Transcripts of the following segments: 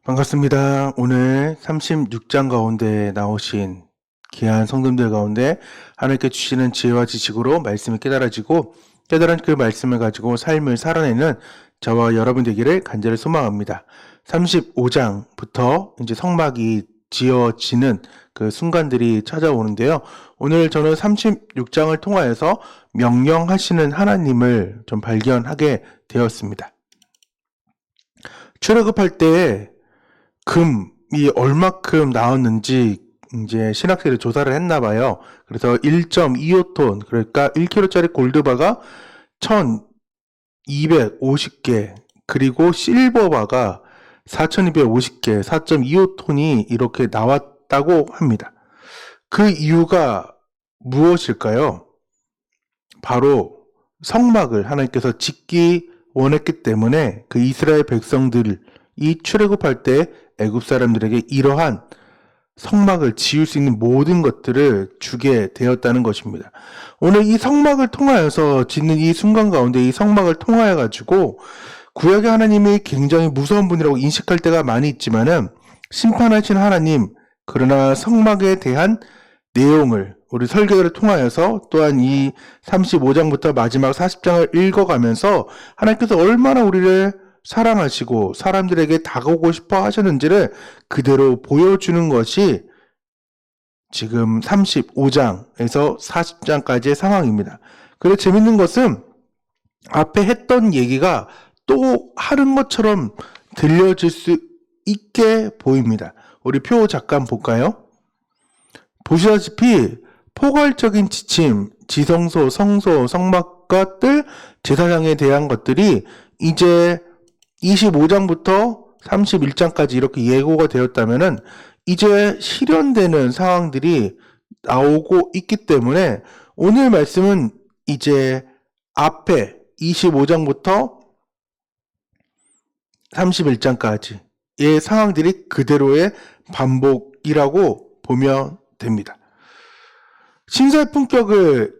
반갑습니다. 오늘 36장 가운데 나오신 귀한 성도님들 가운데 하나님께 주시는 지혜와 지식으로 말씀이 깨달아지고 깨달은 그 말씀을 가지고 삶을 살아내는 저와 여러분 되기를 간절히 소망합니다. 35장부터 이제 성막이 지어지는 그 순간들이 찾아오는데요. 오늘 저는 36장을 통하여서 명령하시는 하나님을 좀 발견하게 되었습니다. 출애굽할 때 금이 얼마큼 나왔는지 이제 신학생들이 조사를 했나 봐요. 그래서 1.25톤, 그러니까 1kg짜리 골드바가 1250개, 그리고 실버바가 4250개, 4.25톤이 이렇게 나왔다고 합니다. 그 이유가 무엇일까요? 바로 성막을 하나님께서 짓기 원했기 때문에 그 이스라엘 백성들이 출애굽할 때 애굽 사람들에게 이러한 성막을 지을 수 있는 모든 것들을 주게 되었다는 것입니다. 오늘 이 성막을 통하여서 짓는 이 순간 가운데 이 성막을 통하여 가지고 구약의 하나님이 굉장히 무서운 분이라고 인식할 때가 많이 있지만은 심판하신 하나님, 그러나 성막에 대한 내용을 우리 설교를 통하여서 또한 이 35장부터 마지막 40장을 읽어가면서 하나님께서 얼마나 우리를 사랑하시고 사람들에게 다가오고 싶어 하셨는지를 그대로 보여주는 것이 지금 35장에서 40장까지의 상황입니다. 그리고 재밌는 것은 앞에 했던 얘기가 또 하는 것처럼 들려질 수 있게 보입니다. 우리 표 잠깐 볼까요? 보시다시피 포괄적인 지침, 지성소, 성소, 성막 들 제사장에 대한 것들이 이제 25장부터 31장까지 이렇게 예고가 되었다면은 이제 실현되는 상황들이 나오고 있기 때문에 오늘 말씀은 이제 앞에 25장부터 31장까지의 상황들이 그대로의 반복이라고 보면 됩니다. 신사의 품격을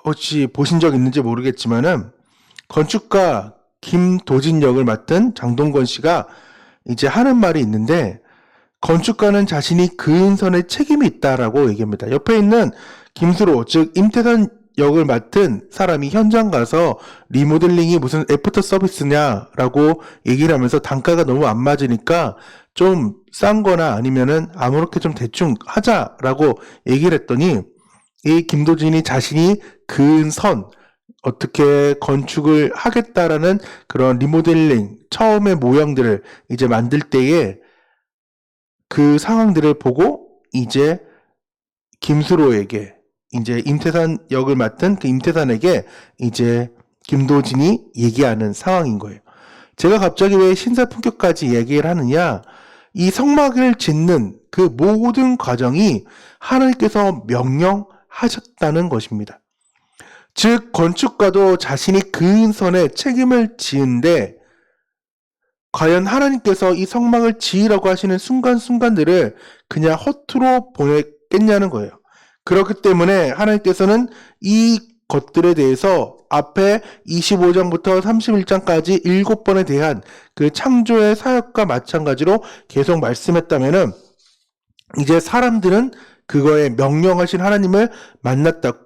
혹시 보신 적 있는지 모르겠지만은 건축가 김도진 역을 맡은 장동건 씨가 이제 하는 말이 있는데, 건축가는 자신이 그은 선에 책임이 있다라고 얘기합니다. 옆에 있는 김수로, 즉 임태선 역을 맡은 사람이 현장 가서 리모델링이 무슨 애프터 서비스냐라고 얘기를 하면서 단가가 너무 안 맞으니까 좀 싼 거나 아니면은 아무렇게 좀 대충 하자라고 얘기를 했더니 이 김도진이 자신이 그은 선, 어떻게 건축을 하겠다라는 그런 리모델링, 처음의 모형들을 이제 만들 때에 그 상황들을 보고 이제 김수로에게, 이제 임태산 역을 맡은 그 임태산에게 이제 김도진이 얘기하는 상황인 거예요. 제가 갑자기 왜 신사품격까지 얘기를 하느냐? 이 성막을 짓는 그 모든 과정이 하나님께서 명령하셨다는 것입니다. 즉 건축가도 자신이 그은 선에 책임을 지는데 과연 하나님께서 이 성막을 지으라고 하시는 순간순간들을 그냥 허투루 보냈겠냐는 거예요. 그렇기 때문에 하나님께서는 이 것들에 대해서 앞에 25장부터 31장까지 7번에 대한 그 창조의 사역과 마찬가지로 계속 말씀했다면은 이제 사람들은 그거에 명령하신 하나님을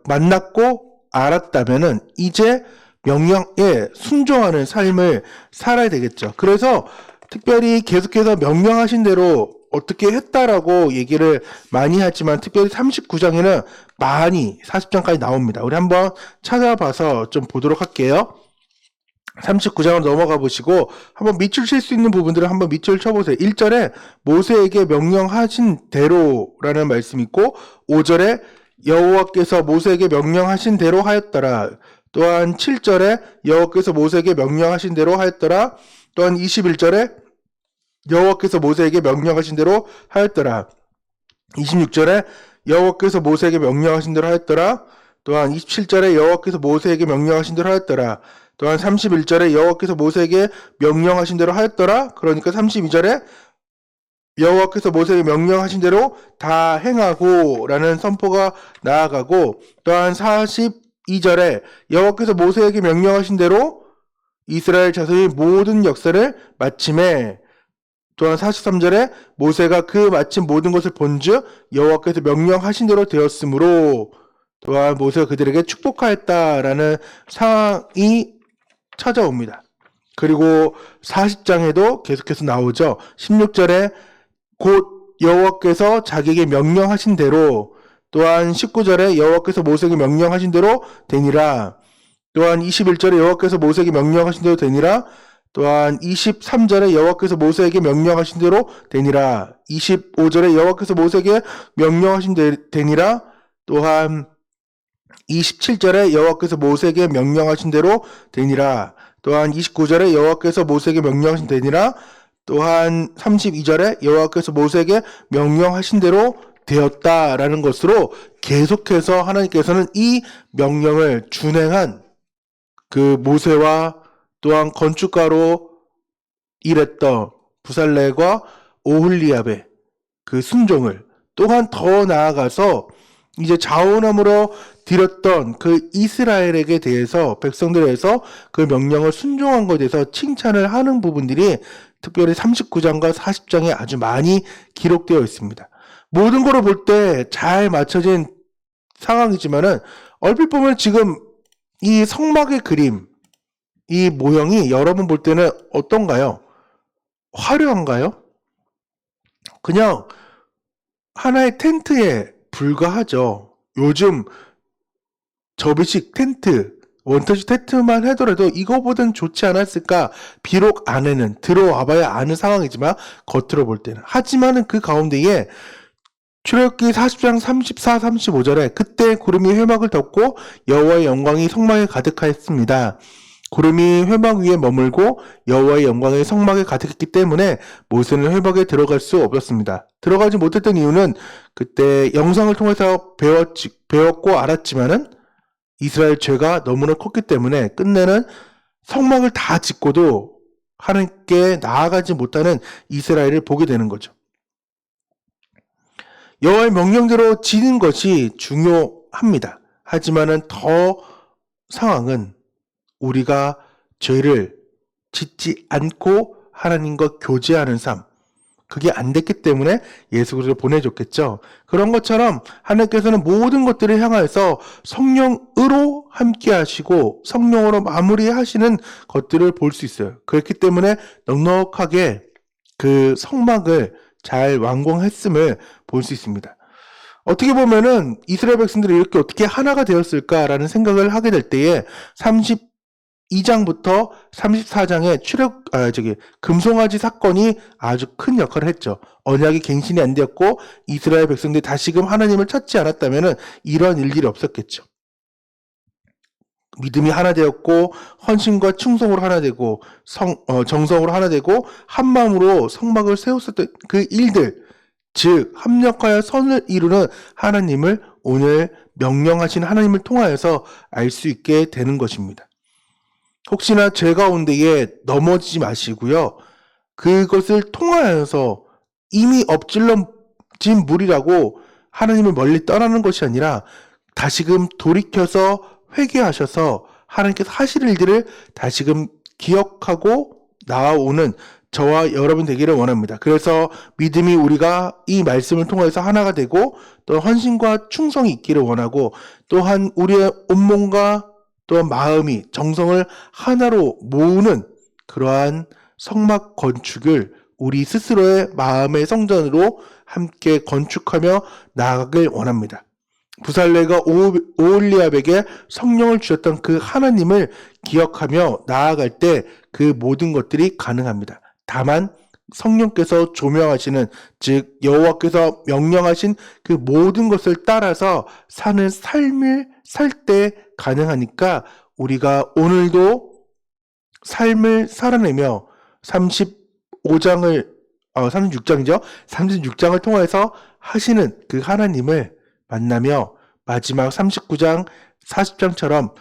만났고 알았다면은 이제 명령에 순종하는 삶을 살아야 되겠죠. 그래서 특별히 계속해서 명령하신 대로 어떻게 했다라고 얘기를 많이 하지만 특별히 39장에는 많이 40장까지 나옵니다. 우리 한번 찾아봐서 좀 보도록 할게요. 39장으로 넘어가 보시고 한번 밑줄 칠 수 있는 부분들을 한번 밑줄 쳐보세요. 1절에 모세에게 명령하신 대로라는 말씀이 있고 5절에 여호와께서 모세에게 명령하신 대로 하였더라. 또한 7절에 여호와께서 모세에게 명령하신 대로 하였더라. 또한 21절에 여호와께서 모세에게 명령하신 대로 하였더라. 26절에 여호와께서 모세에게 명령하신 대로 하였더라. 또한 27절에 여호와께서 모세에게 명령하신 대로 하였더라. 또한 31절에 여호와께서 모세에게 명령하신 대로 하였더라. 그러니까 32절에 여호와께서 모세에게 명령하신 대로 다 행하고 라는 선포가 나아가고, 또한 42절에 여호와께서 모세에게 명령하신 대로 이스라엘 자손의 모든 역사를 마침에 또한 43절에 모세가 그 마침 모든 것을 본즉 여호와께서 명령하신 대로 되었으므로 또한 모세가 그들에게 축복하였다라는 상황이 찾아옵니다. 그리고 40장에도 계속해서 나오죠. 16절에 곧 여호와께서 자기에게 명령하신 대로, 또한 19절에 여호와께서 모세에게 명령하신 대로 되니라, 또한 21절에 여호와께서 모세에게 명령하신 대로 되니라, 또한 23절에 여호와께서 모세에게 명령하신 대로 되니라, 25절에 여호와께서 모세에게 명령하신 대로 되니라, 또한 27절에 여호와께서 모세에게 명령하신 대로 되니라, 또한 29절에 여호와께서 모세에게 명령하신 되니라, 또한 32절에 여호와께서 모세에게 명령하신 대로 되었다라는 것으로 계속해서 하나님께서는 이 명령을 준행한 그 모세와 또한 건축가로 일했던 부살레과 오홀리압의 그 순종을, 또한 더 나아가서 이제 자원함으로 드렸던 그 이스라엘에게 대해서, 백성들에서 그 명령을 순종한 것에 대해서 칭찬을 하는 부분들이 특별히 39장과 40장에 아주 많이 기록되어 있습니다. 모든 거를 볼 때 잘 맞춰진 상황이지만은 얼핏 보면 지금 이 성막의 그림, 이 모형이 여러분 볼 때는 어떤가요? 화려한가요? 그냥 하나의 텐트에 불과하죠. 요즘 접이식 텐트, 원터치 텐트만 하더라도 이거보다는 좋지 않았을까? 비록 안에는 들어와봐야 아는 상황이지만 겉으로 볼 때는. 하지만은 그 가운데에 출애굽기 40장 34, 35절에 그때 구름이 회막을 덮고 여호와의 영광이 성막에 가득하였습니다. 구름이 회막 위에 머물고 여호와의 영광이 성막에 가득했기 때문에 모세는 회막에 들어갈 수 없었습니다. 들어가지 못했던 이유는 그때 영상을 통해서 배웠고 알았지만은 이스라엘 죄가 너무나 컸기 때문에 끝내는 성막을 다 짓고도 하나님께 나아가지 못하는 이스라엘을 보게 되는 거죠. 여호와의 명령대로 지는 것이 중요합니다. 하지만은 더 상황은 우리가 죄를 짓지 않고 하나님과 교제하는 삶, 그게 안 됐기 때문에 예수 그리스도를 보내줬겠죠. 그런 것처럼 하나님께서는 모든 것들을 향하여서 성령으로 함께 하시고 성령으로 마무리하시는 것들을 볼 수 있어요. 그렇기 때문에 넉넉하게 그 성막을 잘 완공했음을 볼 수 있습니다. 어떻게 보면은 이스라엘 백성들이 이렇게 어떻게 하나가 되었을까라는 생각을 하게 될 때에 32장부터 34장의 금송아지 사건이 아주 큰 역할을 했죠. 언약이 갱신이 안 되었고 이스라엘 백성들이 다시금 하나님을 찾지 않았다면은 이러한 일들이 없었겠죠. 믿음이 하나 되었고 헌신과 충성으로 하나 되고 정성으로 하나 되고 한 마음으로 성막을 세웠었던 그 일들, 즉 합력하여 선을 이루는 하나님을 오늘 명령하신 하나님을 통하여서 알 수 있게 되는 것입니다. 혹시나 죄 가운데에 넘어지지 마시고요. 그것을 통하여서 이미 엎질러진 물이라고 하나님을 멀리 떠나는 것이 아니라 다시금 돌이켜서 회개하셔서 하나님께서 하실 일들을 다시금 기억하고 나아오는 저와 여러분 되기를 원합니다. 그래서 믿음이 우리가 이 말씀을 통해서 하나가 되고 또 헌신과 충성이 있기를 원하고, 또한 우리의 온몸과 또한 마음이 정성을 하나로 모으는 그러한 성막 건축을 우리 스스로의 마음의 성전으로 함께 건축하며 나아가길 원합니다. 부살레가 오홀리압에게 성령을 주셨던 그 하나님을 기억하며 나아갈 때 그 모든 것들이 가능합니다. 다만 성령께서 조명하시는, 즉 여호와께서 명령하신 그 모든 것을 따라서 사는 삶을 살 때 가능하니까 우리가 오늘도 삶을 살아내며 36장을 통해서 하시는 그 하나님을 만나며 마지막 39장 40장처럼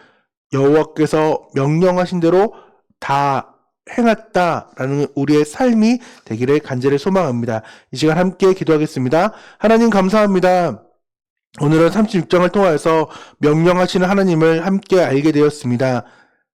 여호와께서 명령하신 대로 다 행했다라는 우리의 삶이 되기를 간절히 소망합니다. 이 시간 함께 기도하겠습니다. 하나님 감사합니다. 오늘은 36장을 통해서 명령하시는 하나님을 함께 알게 되었습니다.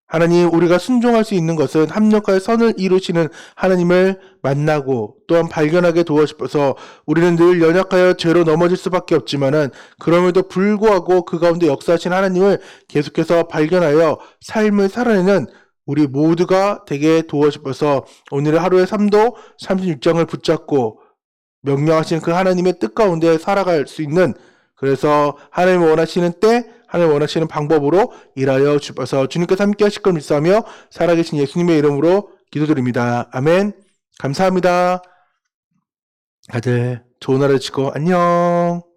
하나님, 우리가 순종할 수 있는 것은 합력하여 선을 이루시는 하나님을 만나고 또한 발견하게 도와 싶어서 우리는 늘 연약하여 죄로 넘어질 수밖에 없지만은 그럼에도 불구하고 그 가운데 역사하신 하나님을 계속해서 발견하여 삶을 살아내는 우리 모두가 되게 도와 싶어서 오늘의 하루의 삶도 36장을 붙잡고 명령하신 그 하나님의 뜻 가운데 살아갈 수 있는, 그래서 하나님이 원하시는 때 하나님 원하시는 방법으로 일하여 주셔서 주님께서 함께 하실 걸 믿사하며 살아계신 예수님의 이름으로 기도드립니다. 아멘. 감사합니다. 다들 좋은 하루 되시고 안녕.